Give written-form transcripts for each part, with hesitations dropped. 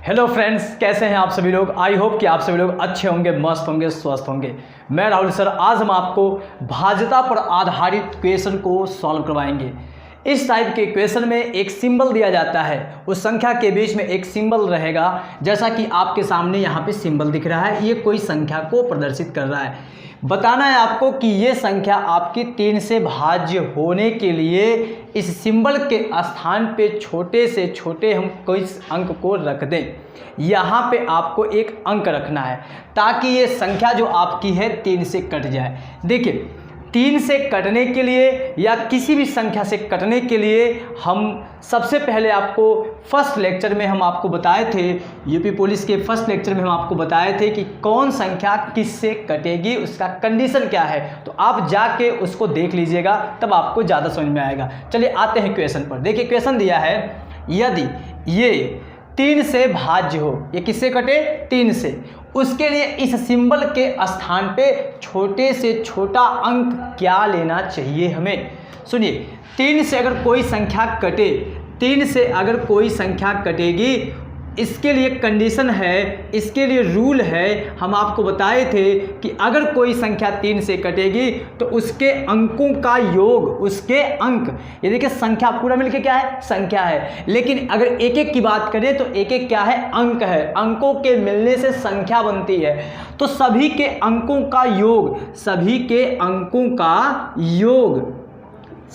Hello friends, कैसे हैं आप सभी लोग। आई होप कि आप सभी लोग अच्छे होंगे, मस्त होंगे, स्वस्थ होंगे। मैं राहुल सर, आज हम आपको भाज्यता पर आधारित क्वेश्चन को सॉल्व करवाएंगे। इस टाइप के क्वेश्चन में एक सिंबल दिया जाता है, उस संख्या के बीच में एक सिंबल रहेगा, जैसा कि आपके सामने यहाँ पे सिंबल दिख रहा है। ये कोई संख्या को प्रदर्शित कर रहा है। बताना है आपको कि ये संख्या आपकी 3 से भाज्य होने के लिए इस सिंबल के स्थान पे छोटे से छोटे हम कोई अंक को रख दें। यहाँ पे आपको एक अंक रखना है ताकि ये संख्या जो आपकी है 3 से कट जाए। देखिए, 3 से कटने के लिए या किसी भी संख्या से कटने के लिए हम सबसे पहले आपको फर्स्ट लेक्चर में हम आपको बताए थे, यूपी पुलिस के फर्स्ट लेक्चर में हम आपको बताए थे कि कौन संख्या किस से कटेगी, उसका कंडीशन क्या है। तो आप जाके उसको देख लीजिएगा, तब आपको ज़्यादा समझ में आएगा। चलिए आते हैं क्वेश्चन पर। देखिए, क्वेश्चन दिया है, यदि ये 3 से भाज्य हो, ये किससे कटे? 3 से। उसके लिए इस सिंबल के स्थान पे छोटे से छोटा अंक क्या लेना चाहिए हमें। सुनिए, 3 से अगर कोई संख्या कटे, 3 से अगर कोई संख्या कटेगी, इसके लिए कंडीशन है, इसके लिए रूल है। हम आपको बताए थे कि अगर कोई संख्या 3 से कटेगी तो उसके अंकों का योग, उसके अंक, ये देखिए संख्या पूरा मिलके क्या है? संख्या है। लेकिन अगर एक एक की बात करें तो एक एक क्या है? अंक है। अंकों के मिलने से संख्या बनती है। तो सभी के अंकों का योग, सभी के अंकों का योग,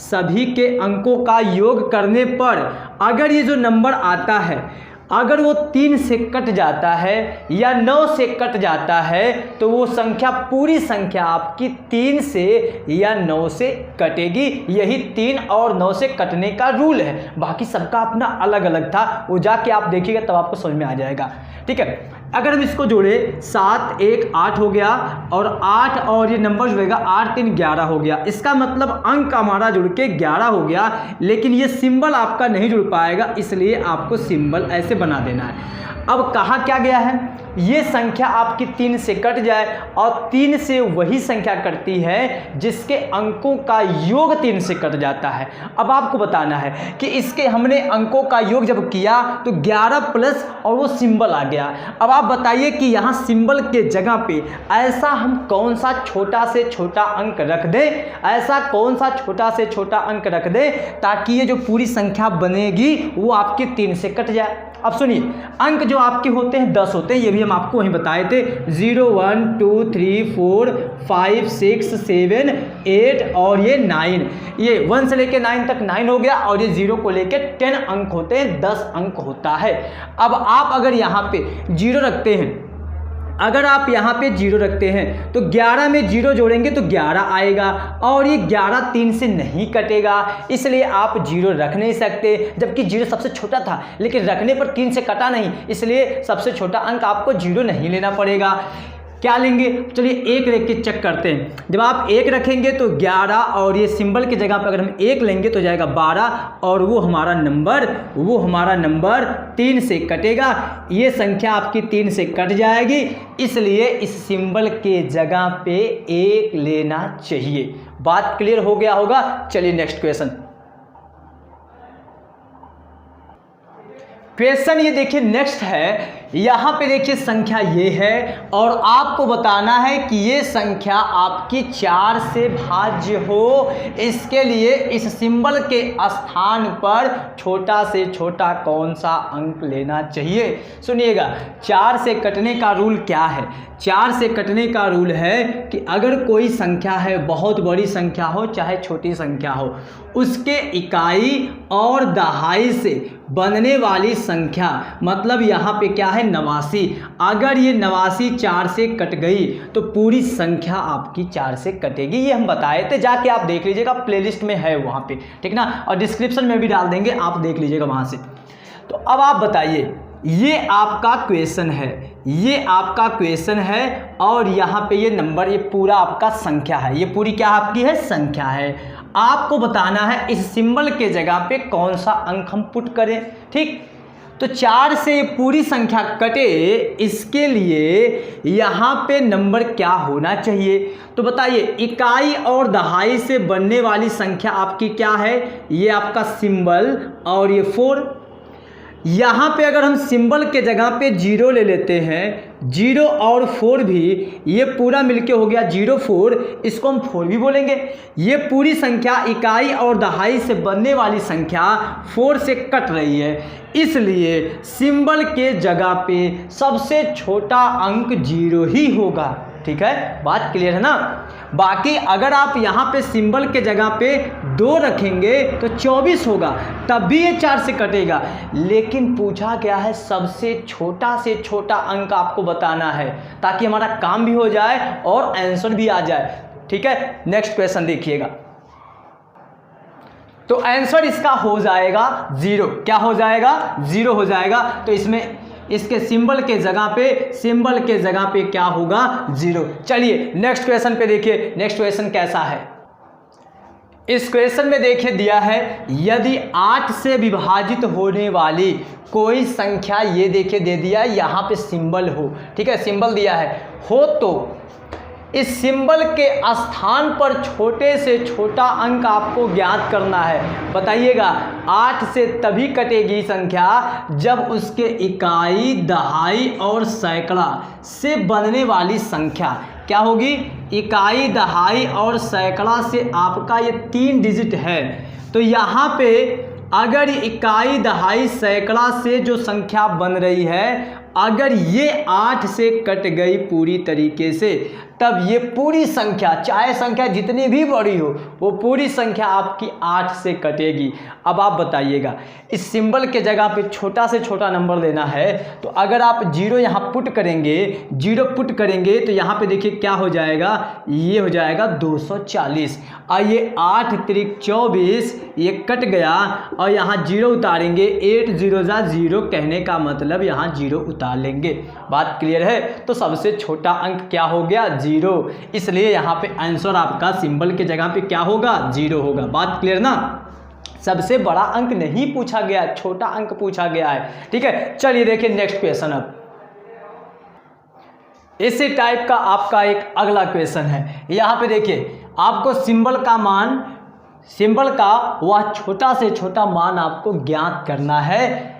सभी के अंकों का योग करने पर अगर ये जो नंबर आता है, अगर वो 3 से कट जाता है या 9 से कट जाता है, तो वो संख्या, पूरी संख्या आपकी 3 से या 9 से कटेगी। यही 3 और 9 से कटने का रूल है। बाकी सबका अपना अलग अलग था, वो जाके आप देखिएगा तब आपको समझ में आ जाएगा। ठीक है, अगर हम इसको जोड़े 7 1 8 हो गया, और 8 और ये नंबर जुड़ेगा 8 3 11 हो गया। इसका मतलब अंक हमारा जुड़ के 11 हो गया। लेकिन ये सिंबल आपका नहीं जुड़ पाएगा, इसलिए आपको सिंबल ऐसे बना देना है। अब कहा क्या गया है, ये संख्या आपकी 3 से कट जाए, और 3 से वही संख्या कटती है जिसके अंकों का योग 3 से कट जाता है। अब आपको बताना है कि इसके हमने अंकों का योग जब किया तो 11 प्लस और वो सिंबल आ गया। अब आप बताइए कि यहाँ सिंबल के जगह पे ऐसा हम कौन सा छोटा से छोटा अंक रख दें, ऐसा कौन सा छोटा से छोटा अंक रख दें ताकि ये जो पूरी संख्या बनेगी वो आपकी 3 से कट जाए। अब सुनिए, अंक जो आपके होते हैं 10 होते हैं, ये भी हम आपको वहीं बताए थे। 0 1 2 3 4 5 6 7 8 और ये 9, ये 1 से लेके 9 तक 9 हो गया, और ये 0 को लेके 10 अंक होते हैं, 10 अंक होता है। अब आप अगर यहाँ पे 0 रखते हैं, अगर आप यहाँ पे 0 रखते हैं तो 11 में 0 जोड़ेंगे तो 11 आएगा, और ये 11 3 से नहीं कटेगा, इसलिए आप 0 रख नहीं सकते। जबकि 0 सबसे छोटा था, लेकिन रखने पर 3 से कटा नहीं, इसलिए सबसे छोटा अंक आपको 0 नहीं लेना पड़ेगा। क्या लेंगे? चलिए 1 रख के चेक करते हैं। जब आप 1 रखेंगे तो 11, और ये सिंबल की जगह पर अगर हम 1 लेंगे तो जाएगा 12, और वो हमारा नंबर 3 से कटेगा। ये संख्या आपकी 3 से कट जाएगी, इसलिए इस सिंबल के जगह पे 1 लेना चाहिए। बात क्लियर हो गया होगा। चलिए नेक्स्ट क्वेश्चन ये देखिए, नेक्स्ट है। यहाँ पे देखिए संख्या ये है, और आपको बताना है कि ये संख्या आपकी 4 से भाज्य हो। इसके लिए इस सिंबल के स्थान पर छोटा से छोटा कौन सा अंक लेना चाहिए। सुनिएगा, 4 से कटने का रूल क्या है? 4 से कटने का रूल है कि अगर कोई संख्या है, बहुत बड़ी संख्या हो चाहे छोटी संख्या हो, उसके इकाई और दहाई से बनने वाली संख्या, मतलब यहाँ पे क्या है? 89। अगर ये 89 4 से कट गई तो पूरी संख्या आपकी 4 से कटेगी। ये हम बताए थे, जाके आप देख लीजिएगा, प्लेलिस्ट में है वहाँ पे, ठीक ना, और डिस्क्रिप्शन में भी डाल देंगे, आप देख लीजिएगा वहाँ से। तो अब आप बताइए, ये आपका क्वेश्चन है, ये आपका क्वेश्चन है, और यहाँ पे ये नंबर, ये पूरा आपका संख्या है, ये पूरी क्या आपकी है? संख्या है। आपको बताना है इस सिंबल के जगह पे कौन सा अंक हम पुट करें। ठीक, तो 4 से पूरी संख्या कटे, इसके लिए यहाँ पे नंबर क्या होना चाहिए? तो बताइए, इकाई और दहाई से बनने वाली संख्या आपकी क्या है? ये आपका सिंबल, और ये 4। यहाँ पे अगर हम सिंबल के जगह पे 0 ले लेते हैं, 0 और 4 भी, ये पूरा मिलके हो गया 0 4, इसको हम 4 भी बोलेंगे। ये पूरी संख्या इकाई और दहाई से बनने वाली संख्या 4 से कट रही है, इसलिए सिंबल के जगह पे सबसे छोटा अंक 0 ही होगा। ठीक है, बात क्लियर है ना। बाकी अगर आप यहाँ पे सिंबल के जगह पे 2 रखेंगे तो 24 होगा, तब भी ये 4 से कटेगा। लेकिन पूछा गया है सबसे छोटा से छोटा अंक आपको बताना है, ताकि हमारा काम भी हो जाए और आंसर भी आ जाए। ठीक है, नेक्स्ट क्वेश्चन देखिएगा। तो आंसर इसका हो जाएगा 0। क्या हो जाएगा? 0 हो जाएगा। तो इसमें इसके सिंबल के जगह पे क्या होगा? 0। चलिए नेक्स्ट क्वेश्चन पे देखिए, नेक्स्ट क्वेश्चन कैसा है। इस क्वेश्चन में देखिए दिया है, यदि 8 से विभाजित होने वाली कोई संख्या, ये देखिए दे दिया है, यहाँ पे सिंबल हो, ठीक है, सिंबल दिया है, हो तो इस सिंबल के स्थान पर छोटे से छोटा अंक आपको ज्ञात करना है। बताइएगा, 8 से तभी कटेगी संख्या जब उसके इकाई, दहाई और सैकड़ा से बनने वाली संख्या क्या होगी? इकाई, दहाई और सैकड़ा से आपका ये 3 डिजिट है। तो यहाँ पे अगर इकाई, दहाई, सैकड़ा से जो संख्या बन रही है, अगर ये 8 से कट गई पूरी तरीके से, तब ये पूरी संख्या, चाहे संख्या जितनी भी बड़ी हो, वो पूरी संख्या आपकी 8 से कटेगी। अब आप बताइएगा, इस सिंबल के जगह पे छोटा से छोटा नंबर लेना है, तो अगर आप 0 यहाँ पुट करेंगे, 0 पुट करेंगे तो यहाँ पे देखिए क्या हो जाएगा? ये हो जाएगा 240। और ये 8 त्रिक 24, ये कट गया और यहाँ 0 उतारेंगे, 8 0 जा 0, कहने का मतलब यहाँ 0 उतार लेंगे। बात क्लियर है? तो सबसे छोटा अंक क्या हो गया? 0। इसलिए यहाँ पे आंसर आपका सिंबल के जगह पे क्या होगा? 0 होगा। बात क्लियर ना। सबसे बड़ा अंक नहीं पूछा गया, छोटा अंक पूछा गया है। ठीक है, चलिए देखिए नेक्स्ट क्वेश्चन। अब इसी टाइप का आपका एक अगला क्वेश्चन है। यहाँ पे देखिए, आपको सिंबल का मान, सिंबल का वह छोटा से छोटा मान आपको ज्ञात करना है,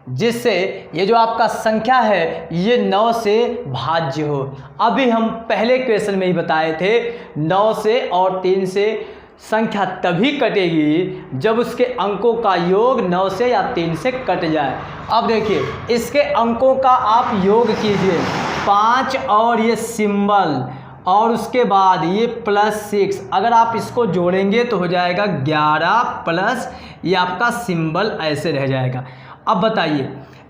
जिससे ये जो आपका संख्या है ये 9 से भाज्य हो। अभी हम पहले क्वेश्चन में ही बताए थे, 9 से और 3 से संख्या तभी कटेगी जब उसके अंकों का योग 9 से या 3 से कट जाए। अब देखिए, इसके अंकों का आप योग कीजिए, 5 और ये सिंबल और उसके बाद ये +6, अगर आप इसको जोड़ेंगे तो हो जाएगा 11 प्लस ये आपका सिंबल, ऐसे रह जाएगा। अब बताइए,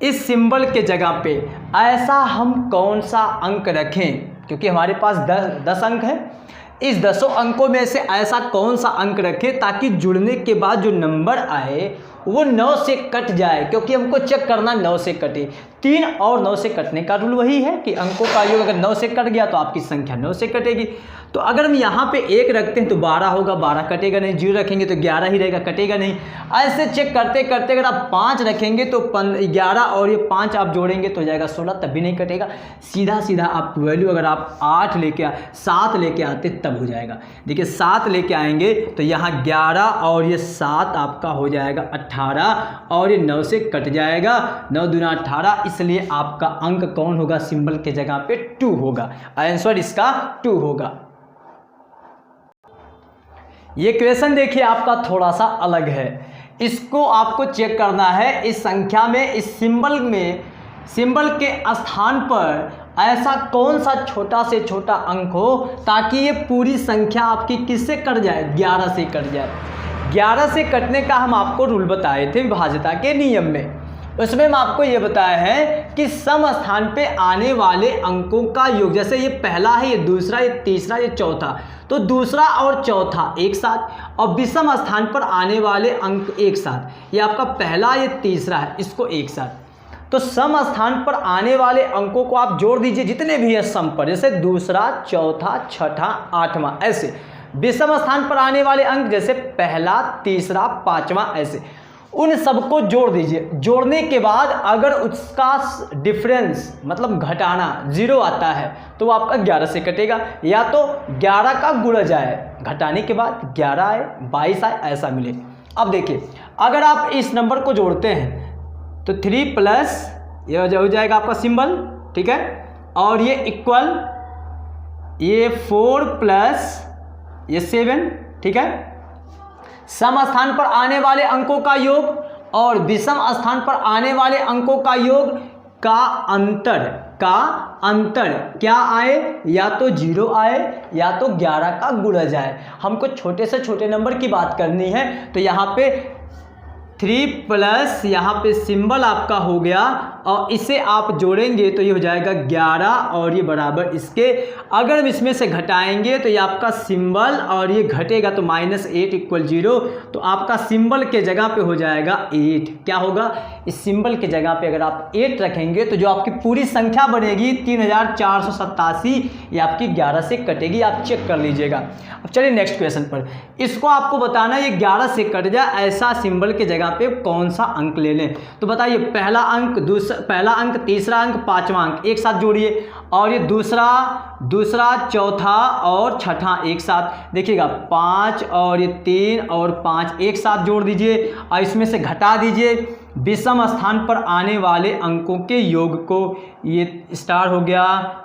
इस सिंबल के जगह पे ऐसा हम कौन सा अंक रखें, क्योंकि हमारे पास 10 अंक है, इस 10 अंकों में से ऐसा कौन सा अंक रखें ताकि जुड़ने के बाद जो नंबर आए वो 9 से कट जाए, क्योंकि हमको चेक करना 9 से कटे। 3 और 9 से कटने का रूल वही है कि अंकों का योग अगर 9 से कट गया तो आपकी संख्या 9 से कटेगी। तो अगर हम यहाँ पे 1 रखते हैं तो 12 होगा, 12 कटेगा नहीं, 0 रखेंगे तो 11 ही रहेगा, कटेगा नहीं। ऐसे चेक करते करते अगर आप 5 रखेंगे तो 11 और ये 5 आप जोड़ेंगे तो हो जाएगा 16, तब भी नहीं कटेगा। सीधा सीधा आप वैल्यू अगर आप 7 लेके आते तब हो जाएगा। देखिए 7 लेके आएंगे तो यहाँ 11 और ये 7 आपका हो जाएगा 18 और ये 9 से कट जाएगा, 9 दूना 18, इसलिए आपका अंक कौन होगा? सिंबल के जगह पे 2 होगा। आंसर इसका 2 होगा। ये क्वेश्चन देखिए आपका थोड़ा सा अलग है, इसको आपको चेक करना है इस संख्या में, इस सिंबल में, सिंबल के स्थान पर ऐसा कौन सा छोटा से छोटा अंक हो ताकि ये पूरी संख्या आपकी किससे कट जाए? 11 से कट जाए। 11 से कटने का हम आपको रूल बताए थे विभाज्यता के नियम में, उसमें हम आपको ये बताया है कि सम स्थान पे आने वाले अंकों का योग, जैसे ये पहला है, ये दूसरा, ये तीसरा, ये चौथा, तो दूसरा और चौथा एक साथ, और विषम स्थान पर आने वाले अंक एक साथ, ये आपका पहला, ये तीसरा है, इसको एक साथ। तो सम स्थान पर आने वाले अंकों को आप जोड़ दीजिए जितने भी है सम पर, जैसे दूसरा, चौथा, छठा, 8वां, ऐसे। विषम स्थान पर आने वाले अंक जैसे पहला, तीसरा, 5वां, ऐसे उन सबको जोड़ दीजिए। जोड़ने के बाद अगर उसका डिफरेंस मतलब घटाना 0 आता है तो वो आपका 11 से कटेगा, या तो 11 का गुणज आए, घटाने के बाद 11 आए, 22 आए, ऐसा मिले। अब देखिए अगर आप इस नंबर को जोड़ते हैं तो 3 प्लस ये हो जाएगा आपका सिंबल, ठीक है, और ये इक्वल ये 4 प्लस ये 7, ठीक है। सम स्थान पर आने वाले अंकों का योग और विषम स्थान पर आने वाले अंकों का योग का अंतर क्या आए, या तो 0 आए या तो 11 का गुणज आए। हमको छोटे से छोटे नंबर की बात करनी है, तो यहाँ पे 3 प्लस यहाँ पे सिंबल आपका हो गया और इसे आप जोड़ेंगे तो ये हो जाएगा 11 और ये बराबर इसके। अगर हम इसमें से घटाएंगे तो ये आपका सिंबल और ये घटेगा तो -8 = 0, तो आपका सिंबल के जगह पे हो जाएगा 8। क्या होगा, इस सिंबल के जगह पे अगर आप 8 रखेंगे तो जो आपकी पूरी संख्या बनेगी 3487 ये आपकी 11 से कटेगी, आप चेक कर लीजिएगा। अब चलिए नेक्स्ट क्वेश्चन पर, इसको आपको बताना ये 11 से कट जाए ऐसा सिंबल के जगह पे कौन सा अंक ले लें। तो बताइए पहला अंक, तीसरा अंक, पांचवा अंक एक साथ जोड़िए, और ये दूसरा चौथा और छठा एक साथ। देखिएगा 5 और ये 3 और 5 एक साथ जोड़ दीजिए और इसमें से घटा दीजिए विषम स्थान पर आने वाले अंकों के योग को। ये स्टार हो गया,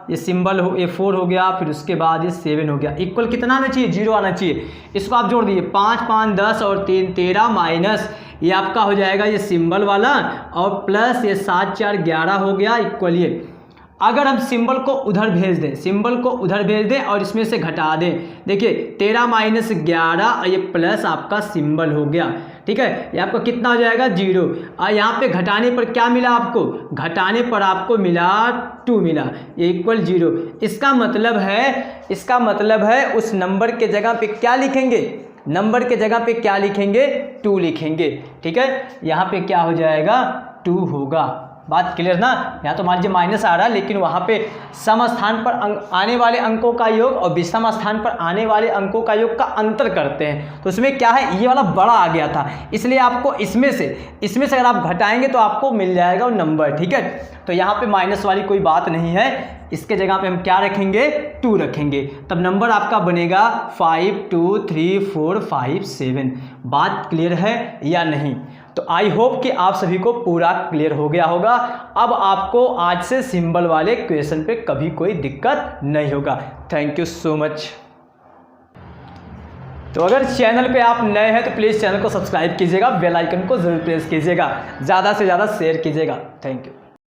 ये सिंबल हो, ये 4 हो गया, फिर उसके बाद ये 7 हो गया। इक्वल कितना आना चाहिए, 0 आना चाहिए। इसको आप जोड़ दीजिए 5 5 10 और 3 13 माइनस ये आपका हो जाएगा ये सिंबल वाला और प्लस ये 7 4 11 हो गया इक्वल ये। अगर हम सिंबल को उधर भेज दें और इसमें से घटा दें, देखिए 13 माइनस 11 और ये प्लस आपका सिंबल हो गया, ठीक है। ये आपको कितना हो जाएगा 0। और यहाँ पे घटाने पर क्या मिला आपको, घटाने पर आपको मिला 2 मिला, ये इक्वल 0। इसका मतलब है उस नंबर के जगह पे क्या लिखेंगे, नंबर के जगह पे क्या लिखेंगे, 2 लिखेंगे, ठीक है। यहाँ पे क्या हो जाएगा 2 होगा। बात क्लियर ना। यहाँ तो मान लीजिए माइनस आ रहा है, लेकिन वहाँ पे सम स्थान पर आने वाले अंकों का योग और विषम स्थान पर आने वाले अंकों का योग का अंतर करते हैं, तो उसमें क्या है ये वाला बड़ा आ गया था, इसलिए आपको इसमें से अगर आप घटाएंगे तो आपको मिल जाएगा वो नंबर, ठीक है। तो यहाँ पे माइनस वाली कोई बात नहीं है, इसके जगह पे हम क्या रखेंगे 2 रखेंगे, तब नंबर आपका बनेगा 5 2 3 4 5 7। बात क्लियर है या नहीं। तो आई होप कि आप सभी को पूरा क्लियर हो गया होगा। अब आपको आज से सिंबल वाले क्वेश्चन पे कभी कोई दिक्कत नहीं होगा। Thank you so much. तो अगर चैनल पे आप नए हैं तो प्लीज़ चैनल को सब्सक्राइब कीजिएगा, बेल आइकन को जरूर प्रेस कीजिएगा, ज़्यादा से ज़्यादा शेयर कीजिएगा। Thank you.